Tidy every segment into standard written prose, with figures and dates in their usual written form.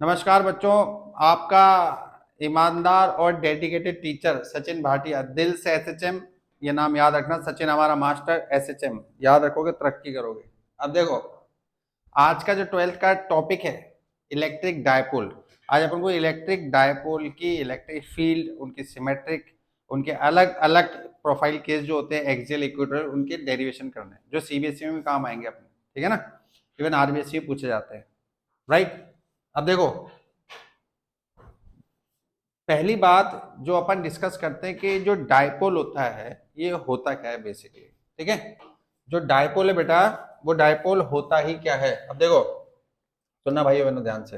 नमस्कार बच्चों, आपका ईमानदार और डेडिकेटेड टीचर सचिन भाटिया दिल से एसएचएम। ये नाम याद रखना, सचिन हमारा मास्टर एसएचएम। याद रखोगे तरक्की करोगे। अब देखो, आज का जो 12th का टॉपिक है इलेक्ट्रिक डायपोल। आज अपन को इलेक्ट्रिक डायपोल की इलेक्ट्रिक फील्ड, उनकी सिमेट्रिक, उनके अलग अलग प्रोफाइल केस जो होते हैं एक्सियल इक्वेटर, उनके डेरिवेशन करने हैं, जो सीबीएसई में काम आएंगे अपने। ठीक है ना, इवन आरबीएसई पूछे जाते हैं, राइट। अब देखो, पहली बात जो अपन डिस्कस करते हैं कि जो डायपोल होता है ये होता क्या है बेसिकली। ठीक है, जो डायपोल है बेटा, वो डायपोल होता ही क्या है। अब देखो, सुनना भाई बहनों ध्यान से,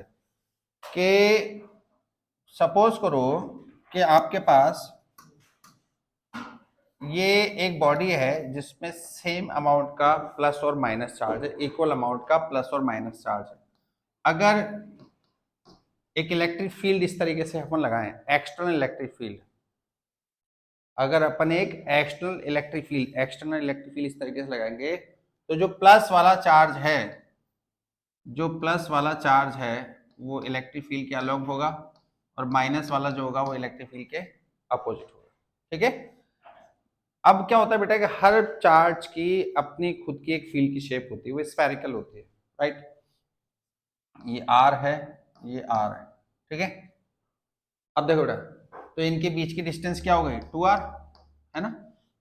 कि सपोज करो कि आपके पास ये एक बॉडी है जिसमें सेम अमाउंट का प्लस और माइनस चार्ज है, इक्वल अमाउंट का प्लस और माइनस चार्ज है। अगर एक इलेक्ट्रिक फील्ड इस तरीके से अपन लगाएं, एक्सटर्नल इलेक्ट्रिक फील्ड, अगर अपन एक एक्सटर्नल इलेक्ट्रिक फील्ड इस तरीके से लगाएंगे, तो जो प्लस वाला चार्ज है, जो प्लस वाला चार्ज है वो इलेक्ट्रिक फील्ड के अलोंग होगा, और माइनस वाला जो होगा वो इलेक्ट्रिक फील्ड के अपोजिट होगा। ठीक है, अब क्या होता है बेटा कि हर चार्ज की अपनी खुद की एक फील्ड की शेप होती है, वो स्फेरिकल होती है, राइट। ये आर है, ये आर है, ठीक है। अब देखो बेटा, तो इनके बीच की डिस्टेंस क्या हो गई, 2r, है ना।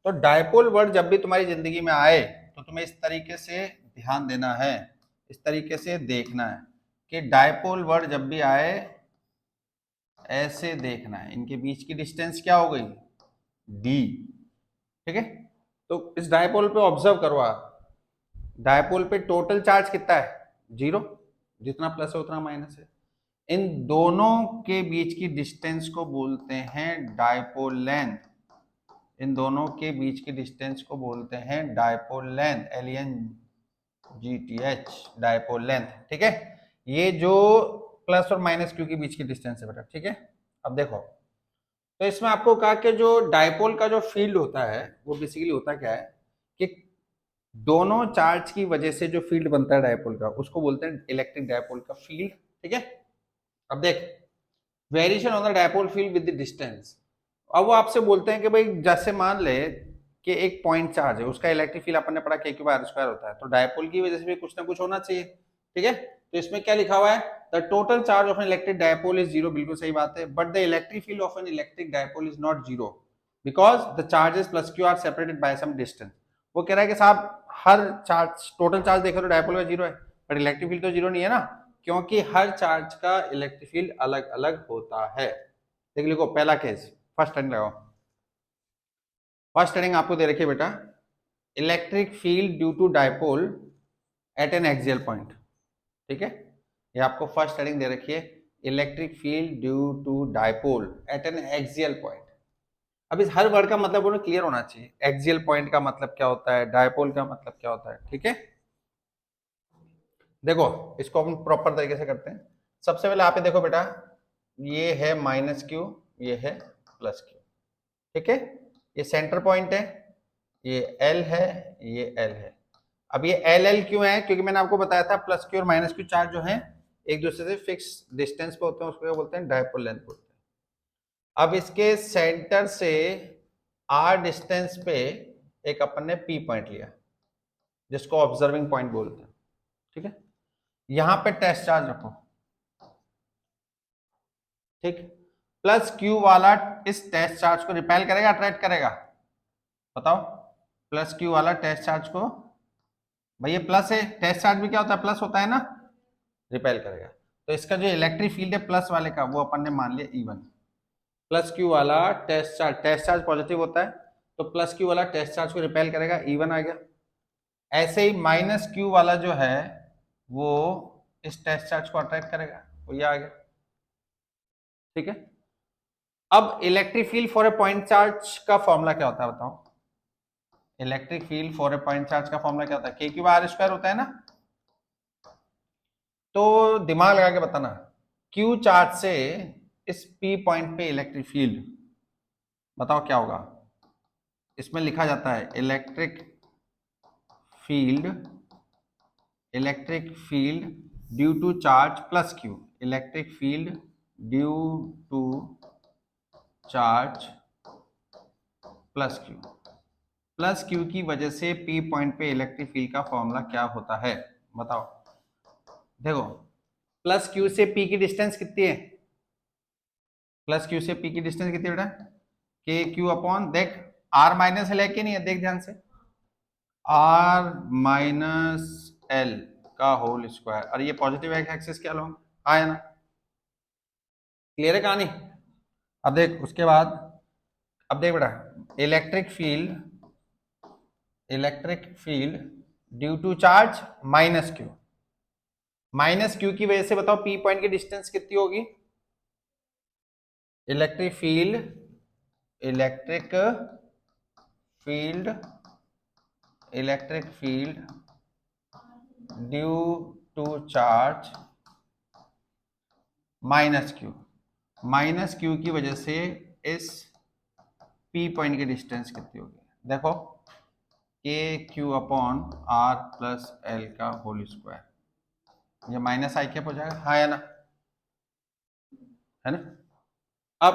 तो डायपोल वर्ड जब भी तुम्हारी जिंदगी में आए तो तुम्हें इस तरीके से ध्यान देना है, इस तरीके से देखना है कि डायपोल वर्ड जब भी आए ऐसे देखना है, इनके बीच की डिस्टेंस क्या हो गई, d। ठीक है, तो इस डायपोल पे ऑब्जर्व करो आप, डायपोल पे टोटल चार्ज कितना है, 0। जितना प्लस है उतना माइनस है। इन दोनों के बीच की डिस्टेंस को बोलते हैं डायपोल लेंथ। इन दोनों के बीच की डिस्टेंस को बोलते हैं dipole length, LNGTH, dipole length. ठीक है, ये जो प्लस और माइनस क्यू के बीच की डिस्टेंस है बेटा। ठीक है, अब देखो, तो इसमें आपको कहा कि जो डायपोल का जो फील्ड होता है वो बेसिकली होता क्या है कि दोनों चार्ज की वजह से जो फील्ड बनता है डायपोल का, उसको बोलते हैं इलेक्ट्रिक डायपोल का फील्ड। ठीक है, अब देख, variation on the dipole field with the distance. अब वो आपसे बोलते हैं कि भाई जैसे मान ले कि एक पॉइंट चार्ज है, उसका इलेक्ट्रिक फील्ड अपन ने पढ़ा k क्यूब r स्क्वायर होता है, तो डायपोल की वजह से भी कुछ ना कुछ होना चाहिए। ठीक है, तो इसमें क्या लिखा हुआ है, the total charge of an electric dipole is 0। बिल्कुल सही बात है, but the electric field of an electric dipole is not 0 because the charges plus q are separated by some distance. वो कह रहा है कि साहब हर चार्ज, टोटल चार्ज देखो तो डायपोल का 0 है, बट इलेक्ट्रिक फील्ड तो 0 नहीं है ना, क्योंकि हर चार्ज का इलेक्ट्रिक फील्ड अलग अलग होता है। देख लिखो, पहला केस, फर्स्ट हेडिंग लगाओ। फर्स्ट हेडिंग आपको दे रखी है बेटा, electric field due to dipole at an axial point. ठीक है, ये आपको फर्स्ट हेडिंग दे रखी है, electric field due to dipole at an axial point. अब इस हर वर्ड का मतलब उन्हें क्लियर होना चाहिए, एक्सियल पॉइंट का मतलब क्या होता है, डायपोल का मतलब क्या होता है। ठीक है, देखो इसको हम प्रॉपर तरीके से करते हैं। सबसे पहले आप ये देखो बेटा, ये है माइनस क्यू, ये है प्लस क्यू। ठीक है, ये सेंटर पॉइंट है, ये एल है, ये एल है। अब ये एल एल क्यों है, क्योंकि मैंने आपको बताया था प्लस क्यू और माइनस क्यू चार्ज जो है एक दूसरे से फिक्स डिस्टेंस पे होते हैं, उसको क्या बोलते हैं, डायपोल लेंथ बोलते हैं। अब इसके सेंटर से आर डिस्टेंस पे एक अपन ने पी पॉइंट लिया, जिसको ऑब्जर्विंग पॉइंट बोलते हैं। ठीक है, यहां पे टेस्ट चार्ज रखो। ठीक, प्लस क्यू वाला इस टेस्ट चार्ज को रिपेल करेगा, अट्रैक्ट करेगा, बताओ। प्लस क्यू वाला टेस्ट चार्ज को, भाई ये प्लस है, टेस्ट चार्ज भी क्या होता है, प्लस होता है ना, रिपेल करेगा। तो इसका जो इलेक्ट्रिक फील्ड है प्लस वाले का, वो अपन ने मान लिया E1। प्लस क्यू वाला टेस्ट चार्ज पॉजिटिव होता है, तो प्लस क्यू वाला टेस्ट चार्ज को रिपेल करेगा, E1 आ गया। ऐसे ही माइनस क्यू वाला जो है वो इस टेस्ट चार्ज को अट्रैक्ट करेगा, वो ये आ गया। ठीक है, अब electric field for a point charge का फॉर्मूला क्या होता है बताओ। Electric field for a point charge का फॉर्मूला क्या होता है, k क्यूब r स्क्वायर होता है ना। तो दिमाग लगा के बताना, q चार्ज से इस p पॉइंट पे इलेक्ट्रिक फील्ड बताओ क्या होगा। इसमें लिखा जाता है electric field due to charge plus q। Electric field due to charge plus q की वजह से पी पॉइंट पे इलेक्ट्रिक फील्ड का फॉर्मूला क्या होता है, बताओ। देखो प्लस क्यू से पी की डिस्टेंस कितनी है, प्लस क्यू से पी की डिस्टेंस कितनी है बेटा, के क्यू अपॉन, देख आर माइनस एल है कि नहीं है, देख ध्यान से, आर माइनस एल का होल स्क्वायर, और ये पॉजिटिव एक्सिस क्या लॉन्ग आया ना, क्लियर है कहानी। अब देख उसके बाद, अब देख बेटा, electric field due to charge minus Q की वजह से बताओ पी पॉइंट की डिस्टेंस कितनी होगी, electric field due to charge minus Q की वजह से इस पी पॉइंट की डिस्टेंस कितनी होगी, देखो K Q upon R plus L का होल स्क्वायर, ये माइनस आई कैप हो जाएगा, हाँ या ना, है ना। अब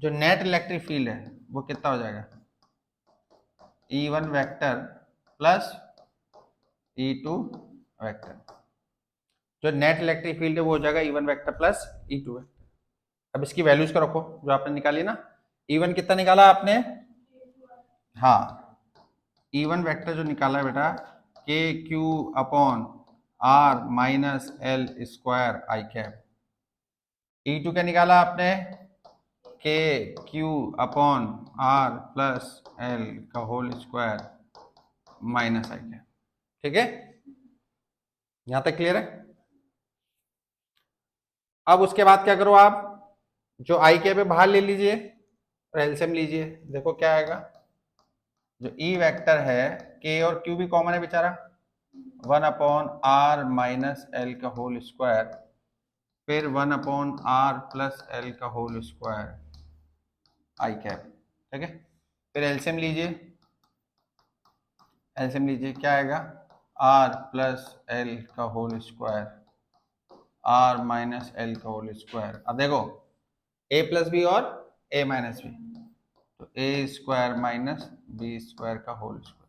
जो नेट इलेक्ट्रिक फील्ड है वो कितना हो जाएगा, E1 vector plus E2 vector, जो नेट इलेक्ट्रिक फील्ड है वो हो जाएगा E1 vector plus E2 vector. अब इसकी वैल्यूज को रखो जो आपने निकाली ना, E1 कितना निकाला आपने, हाँ E1 वेक्टर जो निकाला है बेटा, के Q upon R minus L square I cap, E2 क्या निकाला आपने, K Q upon R plus L का whole square minus I cap, ठीक है, यहां तक क्लियर है। अब उसके बाद क्या करो आप, जो आई कैप है बाहर ले लीजिए और एलसीएम लीजिए, देखो क्या आएगा, जो ई वेक्टर है के और क्यू भी कॉमन है बेचारा, 1/r माइनस एल का होल स्क्वायर, फिर 1/r प्लस एल का होल स्क्वायर आई कैप, ठीक है, फिर एलसीएम लीजिए, क्या आएगा, r प्लस एल का whole square, r minus L का होल स्क्वायर, अब देखो a प्लस बी और a माइनस बी, तो A square minus B square का होल स्क्वायर,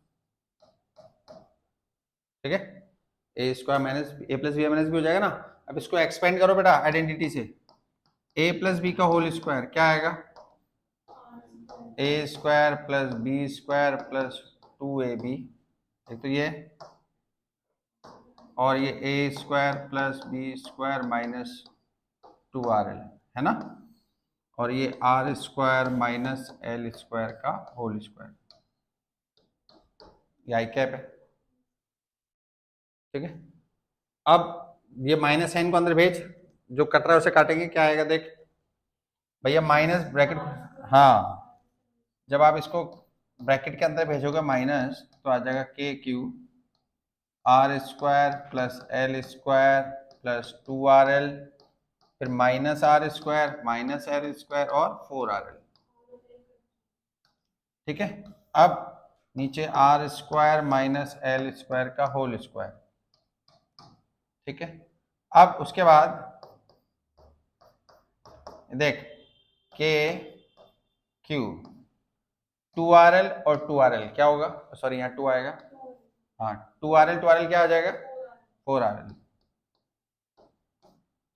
ठीक है, A square minus A plus B minus B हो जाएगा ना। अब इसको एक्सपेंड करो बेटा आइडेंटिटी से, ए प्लस बी का होल स्क्वायर क्या आएगा, A square plus B square plus 2ab, एक तो ये, और ये A square plus B square minus 2rl है ना, और ये R square minus L square का होल स्क्वायर, ये आई कैप है, ठीक है। अब ये माइनस साइन को अंदर भेज, जो कट रहा है उसे काटेंगे, क्या आएगा देख भैया, माइनस ब्रैकेट, हाँ जब आप इसको ब्रैकेट के अंदर भेजोगे माइनस, तो आ जाएगा K Q R square plus L square plus 2rl, फिर minus R square minus L square और 4rl, ठीक है। अब नीचे R square minus L square का होल स्क्वायर, ठीक है। अब उसके बाद देख के क्यू 2rl और 2rl क्या होगा, सॉरी यहाँ 2 आएगा, हाँ 2rl क्या आ जाएगा, 4rl,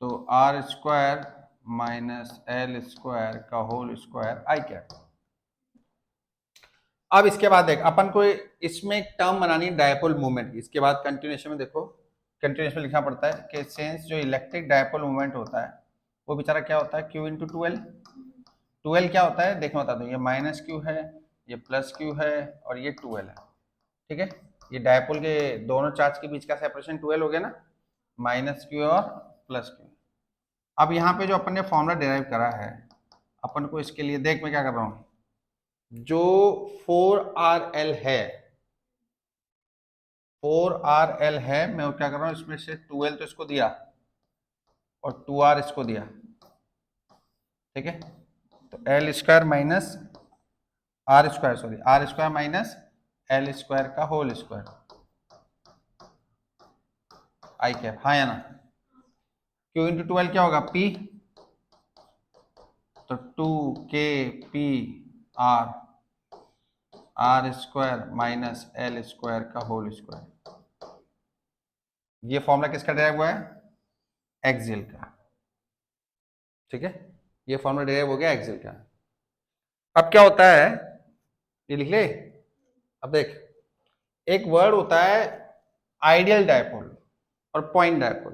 तो R square minus L square का होल स्क्वायर आई कैप। अब इसके बाद देख अपन को इसमें एक टर्म बनानी है डायपोल मूवमेंट की, इसके बाद कंटिन्यूएशन में देखो, कंटिन्यूएशन में लिखना पड़ता है कि सेंस जो इलेक्ट्रिक डायपोल मूवमेंट होता है वो बेचारा क्या होता है, क्यू इंटू 2l क्या होता है देखो बता दो, ये माइनस क्यू है, ये प्लस क्यू है और ये 2l है, ठीक है। ये डायपोल के दोनों चार्ज के बीच का सेपरेशन 2l हो गया ना, माइनस क्यू और प्लस क्यू। अब यहाँ पे जो अपन ने फॉर्मूला डिराइव करा है, अपन को इसके लिए देख मैं क्या कर रहा हूँ, जो 4rl है, 4rl है, मैं क्या कर रहा हूँ इसमें से 2l तो इसको दिया और 2r इसको दिया, ठीक है, तो L square minus R square, sorry R square minus L square का होल स्क्वायर आई कैप, हाँ या ना। Q इंटू 12 क्या होगा P, तो 2 K P R square minus L square का होल स्क्वायर। ये फॉर्मूला किसका डिराइव हुआ है? एक्सियल का। ठीक है, ये फॉर्मूला डिराइव हो गया एक्सियल का। अब क्या होता है, ये लिख ले। अब देख, एक वर्ड होता है आइडियल डायपोल और पॉइंट डायपोल।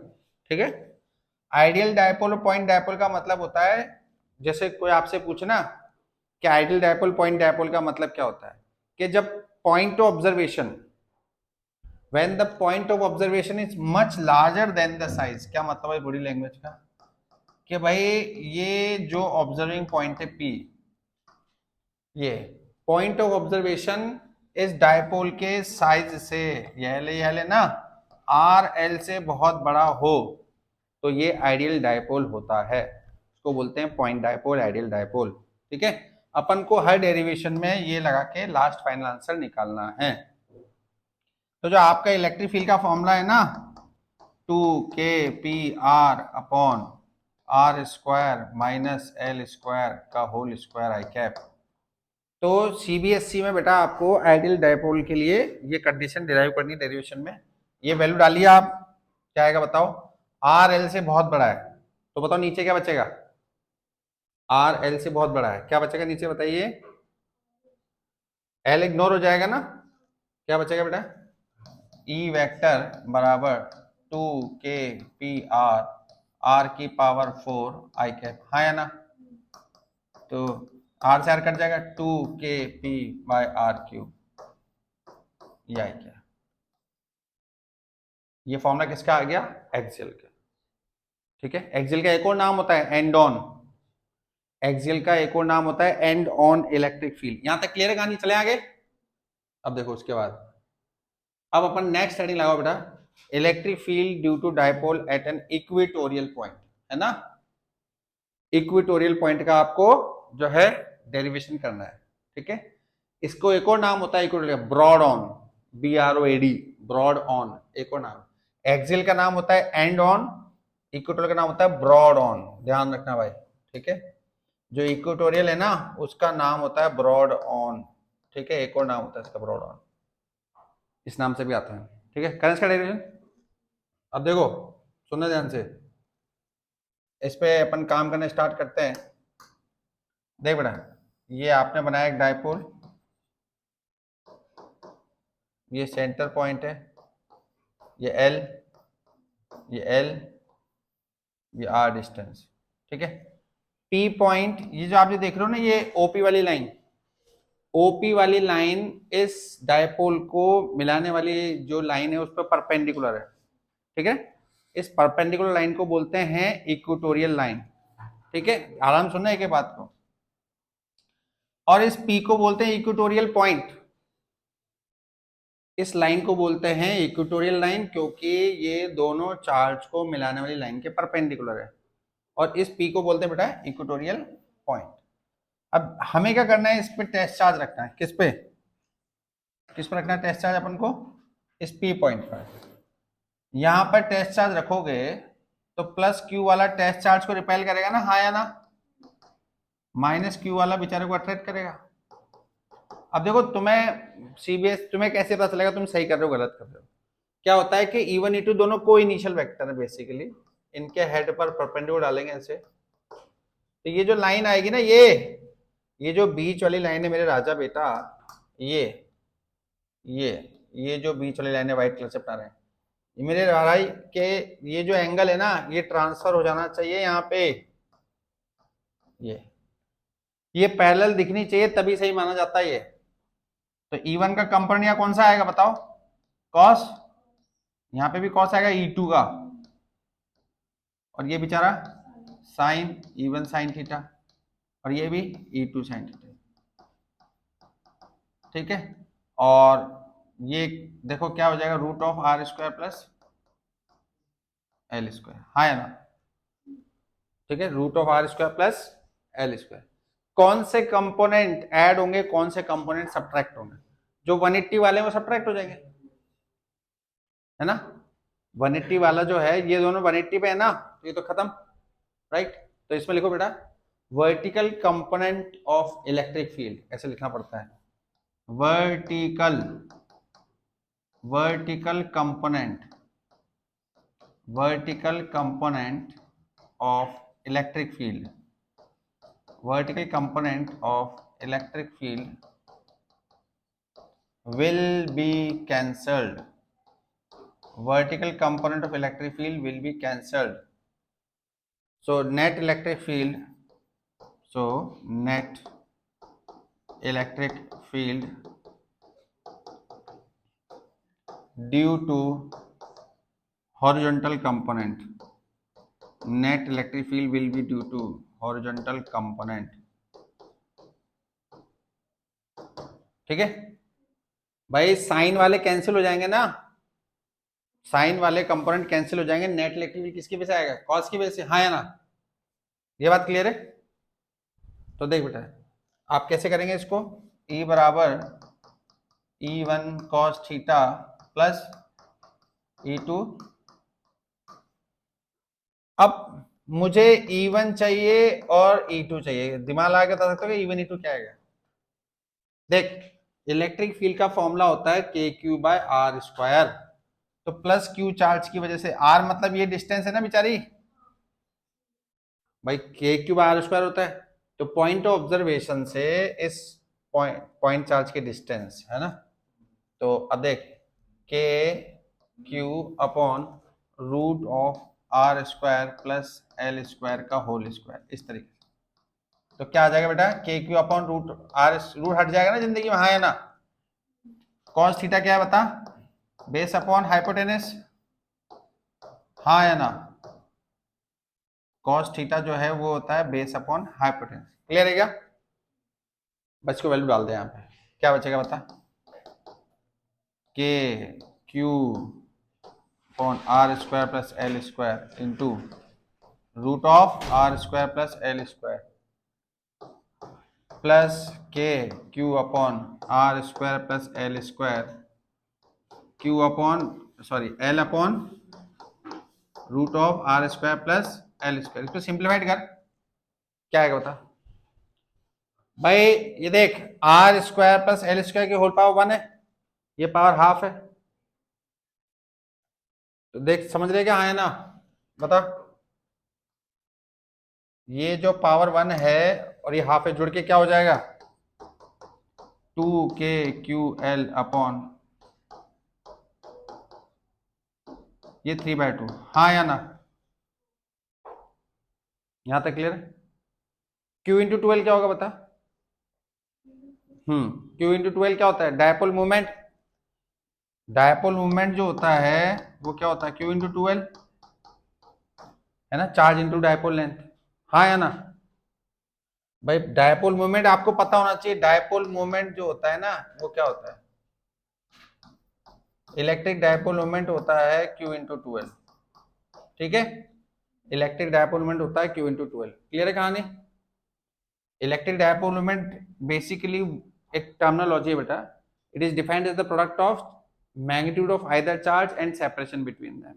ठीक है, आइडियल डायपोल और पॉइंट डायपोल का मतलब होता है, जैसे कोई आपसे पूछना कि आइडियल डायपोल पॉइंट डायपोल का मतलब क्या होता है, कि जब point of observation, when the point of observation is much larger than the size. क्या मतलब है बॉडी लैंग्वेज का, कि भाई ये जो ऑब्जर्विंग पॉइंट है P, ये पॉइंट ऑफ ऑब्जर्वेशन इस डायपोल के साइज से, यह ले ना, RL से बहुत बड़ा हो, तो ये आइडियल डायपोल होता है। इसको बोलते हैं पॉइंट डायपोल, आइडियल डायपोल। ठीक है, अपन को हर डेरिवेशन में ये लगा के लास्ट फाइनल आंसर निकालना है। तो जो आपका इलेक्ट्रिक फील्ड का फॉर्मूला है ना, 2KPR upon R square minus L square का होल स्क्वायर आई कैप। तो CBSE में बेटा आपको आइडियल डायपोल के लिए ये कंडीशन डिराइव करनी है डेरिवेशन में। ये वैल्यू डालिए आप, क्या आएगा बताओ? RL से बहुत बड़ा है, तो बताओ नीचे क्या बचेगा? RL से बहुत बड़ा है, क्या बचेगा नीचे बताइए? L इग्नोर हो जाएगा ना, क्या बचेगा बेटा? E वेक्टर बराबर 2KPR R की पावर 4 आई कैप, हाँ या ना? तो R से R कट जाएगा, 2KP बाय R क्यूब, ये आई क्या? ये फॉर्मूला किसका आ गया? एक्सियल का। ठीक है, एक्सियल का एक और नाम होता है एंड ऑन। एक्सियल का एक और नाम होता है एंड ऑन इलेक्ट्रिक फील्ड। यहां तक क्लियर है कहानी? चले आगे। अब देखो उसके बाद, अब अपन नेक्स्ट हेडिंग लगाओ बेटा, electric field due to dipole at an equatorial point, है ना? इक्वेटोरियल पॉइंट का आपको जो है डेरिवेशन करना है। ठीक है, इसको एक और नाम होता है equatorial, broad on, BROAD, broad on एक और नाम। एक्सियल का नाम होता है एंड ऑन, इक्वेटोरियल का नाम होता है ब्रॉड ऑन, ध्यान रखना भाई। ठीक है, जो इक्वेटोरियल है ना उसका नाम होता है ब्रॉड ऑन। ठीक है, एक और नाम होता है इसका ब्रॉड ऑन, इस नाम से भी आता है। ठीक है, करें इसका डेरिवेशन। अब देखो, सुनना ध्यान से, इस पे अपन काम करना स्टार्ट करते हैं। देख बेटा, ये आपने बनाया एक डायपोल, ये सेंटर पॉइंट है, ये L, ये L, ये R डिस्टेंस। ठीक है, P पॉइंट, ये जो आप जो देख रहे हो ना, ये OP वाली लाइन, OP वाली लाइन इस डायपोल को मिलाने वाली जो लाइन है उस पर परपेंडिकुलर है। ठीक है, इस परपेंडिकुलर लाइन को बोलते हैं इक्वेटोरियल लाइन। ठीक है, आराम सुनना एक बात को। और इस P को बोलते हैं इक्वेटोरियल पॉइंट, इस लाइन को बोलते हैं इक्वेटोरियल लाइन, क्योंकि ये दोनों चार्ज को मिलाने वाली लाइन के परपेंडिकुलर है। और इस P को बोलते हैं बेटा इक्वेटोरियल पॉइंट। अब हमें क्या करना है, इस पे टेस्ट चार्ज रखना है। किस पे, किस पर रखना है टेस्ट चार्ज अपन को? इस P पॉइंट पर। यहां पर टेस्ट चार्ज रखोगे तो प्लस Q वाला टेस्ट चार्ज को रिपेल करेगा ना, हाँ या ना? माइनस Q वाला बेचारे को अट्रैक्ट करेगा। अब देखो, तुम्हें CBS, तुम्हें कैसे पता चलेगा तुम सही कर रहे हो गलत कर रहे हो? क्या होता है कि E1 E2 दोनों को इनिशियल वेक्टर है बेसिकली, इनके हेड पर परपेंडिकुलर डालेंगे ऐसे, तो ये जो लाइन आएगी ना, ये जो बीच वाली लाइन है मेरे राजा बेटा, ये जो बीच वाली लाइन है व्हाइट कलर से बता रहे हैं, ये मेरे भाई के, ये जो एंगल है ना ये ट्रांसफर हो जाना चाहिए यहाँ पे, ये पैरेलल दिखनी चाहिए तभी सही माना जाता है ये। तो E1 का कंपोनेंट यहाँ कौन सा आएगा बताओ? कॉस, यहाँ पे भी कॉस आएगा E2 का, और ये बेचारा साइन, E1 साइन थीटा, और ये भी E2 साइन थीटा। ठीक है, और ये देखो क्या हो जाएगा, root of R square plus L square, हाँ या ना? ठीक है, root of R square plus L square. कौन से कंपोनेंट ऐड होंगे, कौन से कंपोनेंट सब्ट्रैक्ट होंगे? जो 180 वाले हैं वो सब्ट्रैक्ट हो जाएंगे, है ना? 180 वाला जो है, ये दोनों 180 पे है ना, तो ये तो खत्म, राइट। तो इसमें लिखो बेटा vertical component of electric field, ऐसे लिखना पड़ता है, vertical component of electric field, vertical component of electric field will be cancelled, vertical component of electric field will be cancelled. So net electric field due to horizontal component, net electric field will be due to horizontal component, ठीक है भाई। Sign वाले cancel हो जाएंगे ना, sign वाले component cancel हो जाएंगे, नेट इलेक्ट्रिक फील्ड किसकी वजह से आएगा, कॉस की वजह से, हाँ या ना, ये बात क्लियर है। तो देख बेटा आप कैसे करेंगे इसको, E बराबर E1 cos theta plus E2, अब मुझे E1 चाहिए और E2 चाहिए, दिमाग लगा के बता सकते हो कि E1 E2 क्या आएगा। देख इलेक्ट्रिक फील्ड का फॉर्मूला होता है KQ/R², तो प्लस Q चार्ज की वजह से, R मतलब ये डिस्टेंस है ना बेचारी भाई, KQ/R² होता है, तो पॉइंट ऑफ ऑब्जर्वेशन से इस पॉइंट चार्ज की डिस्टेंस है ना, तो अब देख KQ/√R² प्लस L² का होल स्क्वायर, इस तरीके से। तो क्या आ जाएगा बेटा, KQ/√R, रूट हट जाएगा ना जिंदगी में, हाँ या ना। कॉस थीटा क्या है बता, बेस अपॉन हाइपोटेनस, हाँ या ना। कॉस थीटा जो है वो होता है बेस अपॉन हाइपोटेनस, क्लियर है क्या। बस को वैल्यू डाल दे यहाँ पे, क्या बचेगा बता, KQ/R² plus L² into √R² plus L² plus KQ/R² plus L² L/√R² plus L², इसको सिंप्लीफाइड कर, क्या आएगा बता भाई। ये देख R² प्लस L² की होल पावर 1 है, ये पावर हाफ है, तो देख समझ रहे क्या, हाँ है ना, बता। ये जो पावर 1 है और ये हाफ है, जुड़ के क्या हो जाएगा 2KQL अपॉन ये 3/2, हाँ या ना, यहां तक क्लियर है। Q इंटू 12 क्या होगा बता, Q इंटू 12 क्या होता है, डायपोल मूवमेंट, डायपोल मूवमेंट जो होता है वो क्या होता है, Q इंटू 12 है ना, चार्ज इंटू डायपोल लेंथ, हाँ या ना भाई। डायपोल मूवमेंट आपको पता होना चाहिए, डायपोल मूवमेंट जो होता है ना वो क्या होता है, इलेक्ट्रिक डायपोल मूवमेंट होता है Q इंटू 12, ठीक है। इलेक्ट्रिक डायपोल मूवमेंट होता है Q इंटू 12, क्लियर है कहानी। इलेक्ट्रिक डायपोल मूवमेंट बेसिकली एक टर्मिनोलॉजी है बेटा, it is defined as the product of magnitude of either charge and separation between them.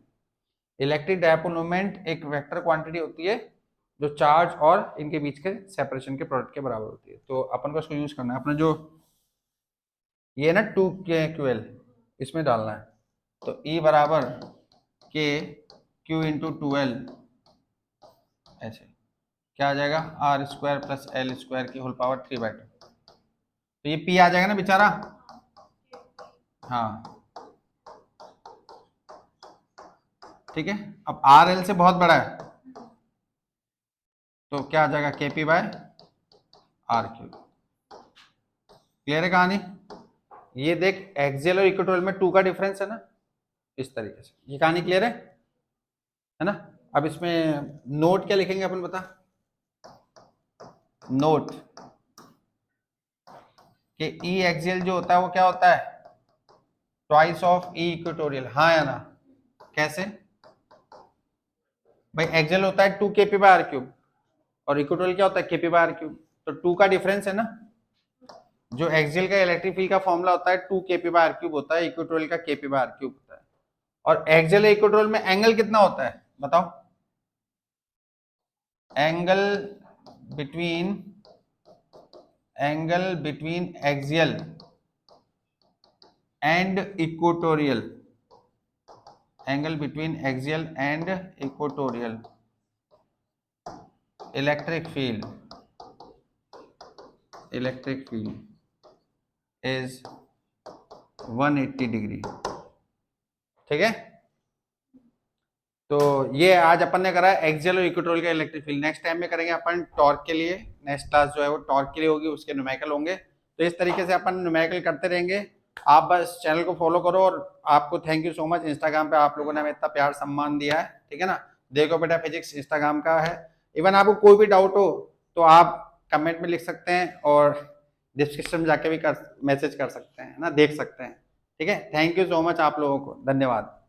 Electric dipole movement एक वेक्टर क्वांटिटी होती है जो चार्ज और इनके बीच के सेपरेशन के प्रोडक्ट के बराबर होती है, तो अपन को इसको यूज करना है, अपना जो ये ना 2KQL इसमें डालना है, तो E बराबर KQ इंटू 12 ऐसे क्या आ जाएगा, R² प्लस L² की होल पावर 3/2, तो ये P आ जाएगा ना बेचारा, हाँ ठीक है। अब RL से बहुत बड़ा है तो क्या आ जाएगा KP/R³, क्लियर है कहानी। ये देख एक्सियल और इक्वेटोरियल में 2 का डिफरेंस है ना, इस तरीके से ये कहानी क्लियर है ना। अब इसमें नोट क्या लिखेंगे अपन बता, नोट कि E एक्सियल जो होता है वो क्या होता है, ट्वाइस ऑफ E इक्वेटोरियल, हाँ या ना। कैसे भाई, एक्सियल होता है 2KP/R³ और इक्वेटोरियल क्या होता है KP/R³, तो 2 का डिफरेंस है ना। जो एक्सियल का इलेक्ट्रिक फील्ड का फॉर्मूला होता है 2KP/R³ होता है, इक्वेटोरियल का KP/R³ होता है। और एक्सियल इक्वेटोरियल में एंगल कितना होता है बताओ, angle between axial and equatorial, angle between axial and equatorial electric field is 180 degree. ठीक है, तो ये आज अपन ने करा एक्सियल और इक्वेटोरियल का इलेक्ट्रिक फील्ड। नेक्स्ट टाइम में करेंगे अपन टॉर्क के लिए, नेक्स्ट क्लास जो है वो टॉर्क के लिए होगी, उसके न्यूमेरिकल होंगे। तो इस तरीके से अपन न्यूमेरिकल करते रहेंगे। आप बस चैनल को फॉलो करो, और आपको thank you so much, Instagram पे आप लोगों ने हमें इतना प्यार सम्मान दिया है। ठीक है ना, देखो बेटा फिजिक्स इंस्टाग्राम का है। इवन आपको कोई भी डाउट हो तो आप कमेंट में लिख सकते हैं, और डिस्क्रिप्शन में जाके भी मैसेज कर सकते हैं ना, देख सकते हैं। ठीक है, थैंक यू सो मच आप लोगों को, धन्यवाद।